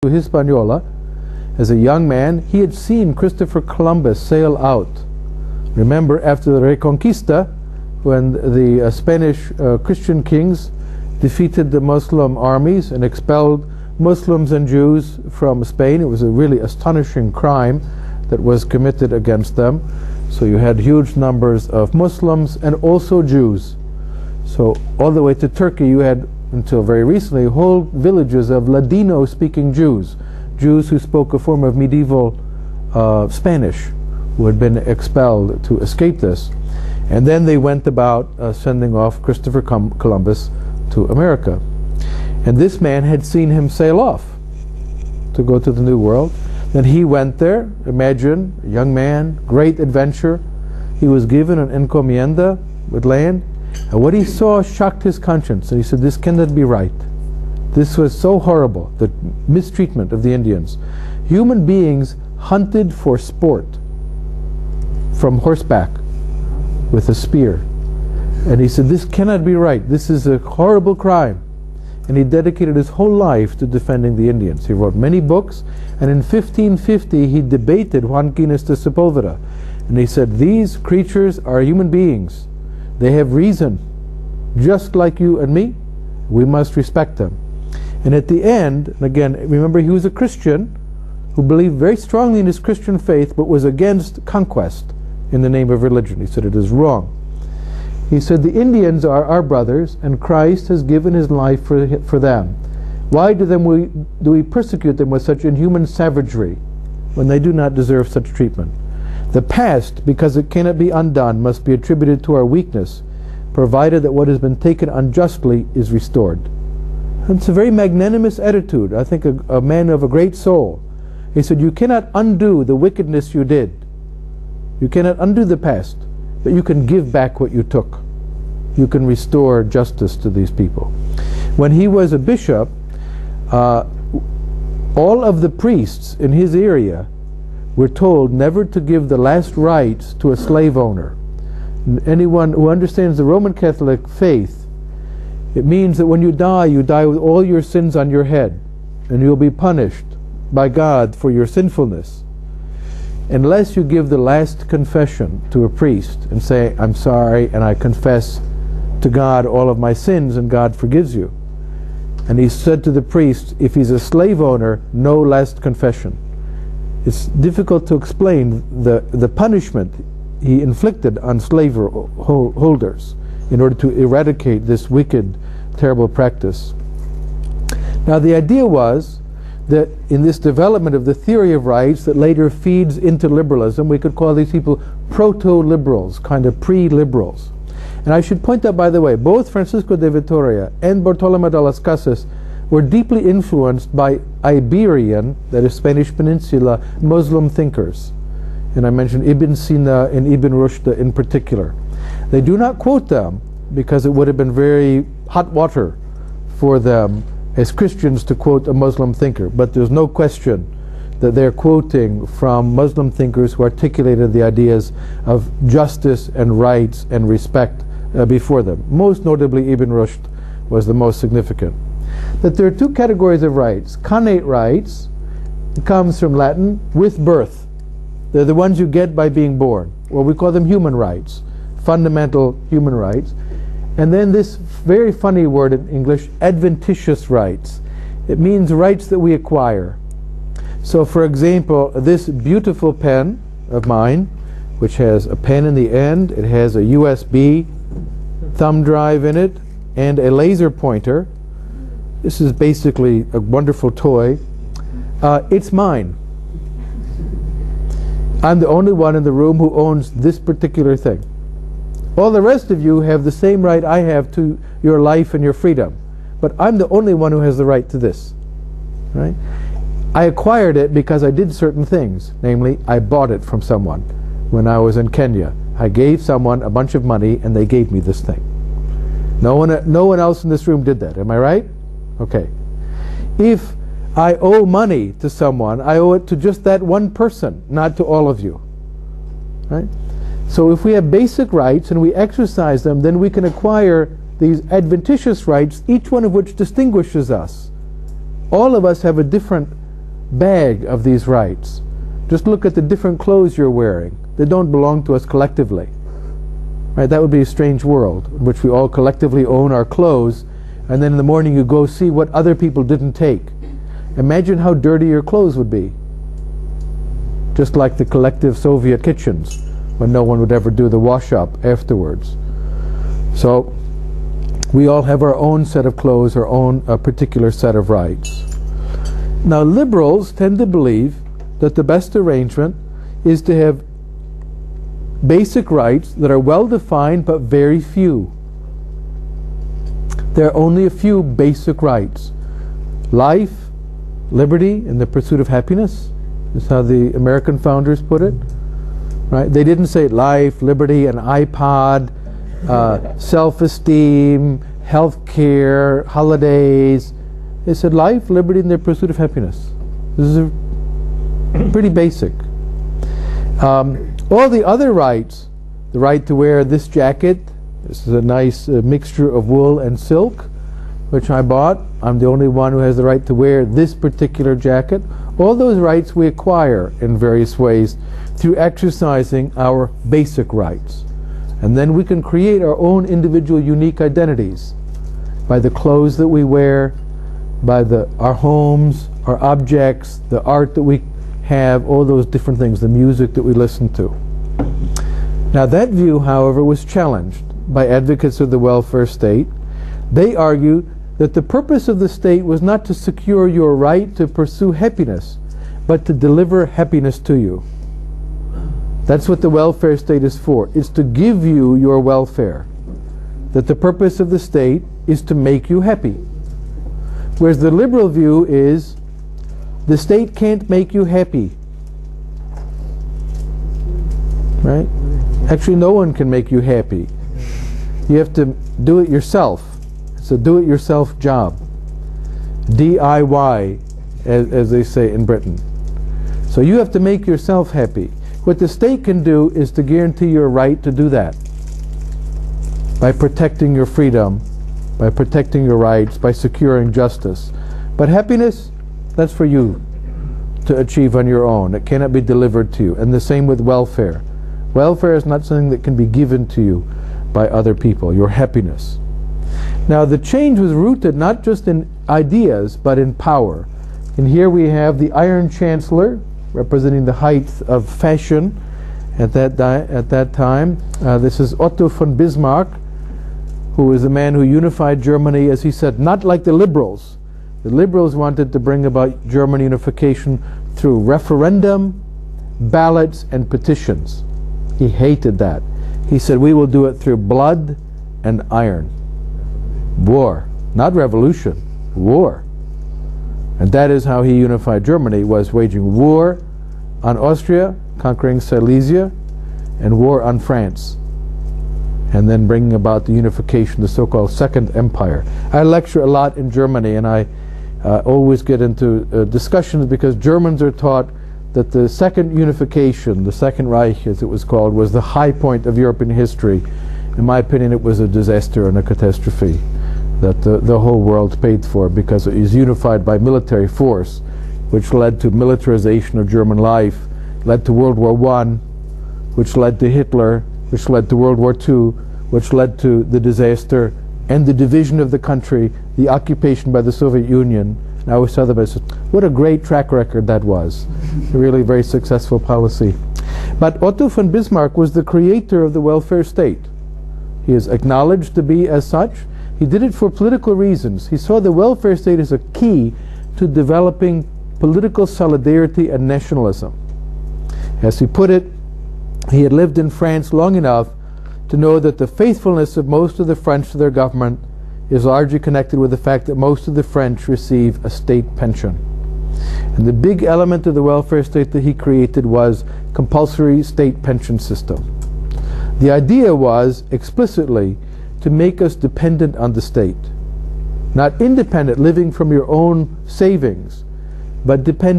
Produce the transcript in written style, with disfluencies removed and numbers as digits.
to Hispaniola. As a young man, he had seen Christopher Columbus sail out. Remember, after the Reconquista, when the Spanish Christian kings defeated the Muslim armies and expelled Muslims and Jews from Spain. It was a really astonishing crime that was committed against them. So you had huge numbers of Muslims and also Jews. So all the way to Turkey, you had, until very recently, whole villages of Ladino-speaking Jews, Jews who spoke a form of medieval Spanish, who had been expelled to escape this. And then they went about sending off Christopher Columbus to America. And this man had seen him sail off to go to the New World. Then he went there. Imagine, a young man, great adventure. He was given an encomienda with land. And what he saw shocked his conscience. And he said, this cannot be right. This was so horrible, the mistreatment of the Indians. Human beings hunted for sport from horseback with a spear. And he said, this cannot be right. This is a horrible crime. And he dedicated his whole life to defending the Indians. He wrote many books, and in 1550 he debated Juan Quines de Sepulveda. And he said, these creatures are human beings. They have reason, just like you and me. We must respect them. And at the end, and again, remember, he was a Christian who believed very strongly in his Christian faith, but was against conquest in the name of religion. He said it is wrong. He said, the Indians are our brothers, and Christ has given his life for them. Why do we persecute them with such inhuman savagery when they do not deserve such treatment? The past, because it cannot be undone, must be attributed to our weakness, provided that what has been taken unjustly is restored. And it's a very magnanimous attitude. I think a man of a great soul. He said, you cannot undo the wickedness you did. You cannot undo the past, but you can give back what you took. You can restore justice to these people. When he was a bishop, all of the priests in his area were told never to give the last rites to a slave owner. Anyone who understands the Roman Catholic faith, it means that when you die with all your sins on your head, and you'll be punished by God for your sinfulness, unless you give the last confession to a priest and say, I'm sorry, and I confess to God all of my sins, and God forgives you. And he said to the priest, if he's a slave owner, no last confession. It's difficult to explain the punishment he inflicted on slave holders in order to eradicate this wicked, terrible practice. Now the idea was that in this development of the theory of rights that later feeds into liberalism, we could call these people proto-liberals, kind of pre-liberals. And I should point out, by the way, both Francisco de Vitoria and Bartolomé de las Casas were deeply influenced by Iberian, that is Spanish Peninsula, Muslim thinkers. And I mentioned Ibn Sina and Ibn Rushd in particular. They do not quote them because it would have been very hot water for them as Christians to quote a Muslim thinker. But there's no question that they're quoting from Muslim thinkers who articulated the ideas of justice and rights and respect before them. Most notably, Ibn Rushd was the most significant. That there are two categories of rights. Connate rights comes from Latin, with birth. They're the ones you get by being born. Well, we call them human rights, fundamental human rights. And then this very funny word in English, adventitious rights. It means rights that we acquire. So for example, this beautiful pen of mine, which has a pen in the end, it has a USB thumb drive in it, and a laser pointer. This is basically a wonderful toy. It's mine. I'm the only one in the room who owns this particular thing. All the rest of you have the same right I have to your life and your freedom. But I'm the only one who has the right to this. Right? I acquired it because I did certain things. Namely, I bought it from someone when I was in Kenya. I gave someone a bunch of money and they gave me this thing. No one else in this room did that. Am I right? Okay. If I owe money to someone, I owe it to just that one person, not to all of you. Right? So if we have basic rights and we exercise them, then we can acquire these adventitious rights, each one of which distinguishes us. All of us have a different bag of these rights. Just look at the different clothes you're wearing. They don't belong to us collectively. Right? That would be a strange world in which we all collectively own our clothes, and then in the morning you go see what other people didn't take. Imagine how dirty your clothes would be. Just like the collective Soviet kitchens, when no one would ever do the wash-up afterwards. So we all have our own set of clothes, our own particular set of rights. Now liberals tend to believe that the best arrangement is to have basic rights that are well defined but very few. There are only a few basic rights. Life, liberty, and the pursuit of happiness is how the American founders put it. Right? They didn't say life, liberty, an iPod, self-esteem, health care, holidays. They said life, liberty, and the pursuit of happiness. This is pretty basic. All the other rights, the right to wear this jacket, this is a nice mixture of wool and silk, which I bought. I'm the only one who has the right to wear this particular jacket. All those rights we acquire in various ways through exercising our basic rights. And then we can create our own individual unique identities by the clothes that we wear, by our homes, our objects, the art that we have, all those different things, the music that we listen to. Now that view, however, was challenged by advocates of the welfare state. They argued that the purpose of the state was not to secure your right to pursue happiness, but to deliver happiness to you. That's what the welfare state is for. It's to give you your welfare. That the purpose of the state is to make you happy. Whereas the liberal view is the state can't make you happy. Right? Actually, no one can make you happy. You have to do it yourself. It's a do-it-yourself job. DIY, as they say in Britain. So you have to make yourself happy. What the state can do is to guarantee your right to do that by protecting your freedom, by protecting your rights, by securing justice. But happiness, that's for you to achieve on your own. It cannot be delivered to you. And the same with welfare. Welfare is not something that can be given to you by other people, your happiness. Now the change was rooted not just in ideas, but in power. And here we have the Iron Chancellor, representing the height of fashion at that time. This is Otto von Bismarck, who was the man who unified Germany, as he said, not like the liberals. The liberals wanted to bring about German unification through referendum, ballots, and petitions. He hated that. He said, we will do it through blood and iron. War. Not revolution. War. And that is how he unified Germany, was waging war on Austria, conquering Silesia, and war on France, and then bringing about the unification, the so-called Second Empire. I lecture a lot in Germany, and I always get into discussions because Germans are taught that the second unification, the Second Reich as it was called, was the high point of European history. In my opinion, it was a disaster and a catastrophe that the whole world paid for, because it was unified by military force, which led to militarization of German life, led to World War I, which led to Hitler, which led to World War II, which led to the disaster and the division of the country, the occupation by the Soviet Union. And I always tell them, I said, what a great track record that was. A really very successful policy. But Otto von Bismarck was the creator of the welfare state. He is acknowledged to be as such. He did it for political reasons. He saw the welfare state as a key to developing political solidarity and nationalism. As he put it, he had lived in France long enough to know that the faithfulness of most of the French to their government is largely connected with the fact that most of the French receive a state pension. And the big element of the welfare state that he created was compulsory state pension system. The idea was explicitly to make us dependent on the state. Not independent, living from your own savings, but dependent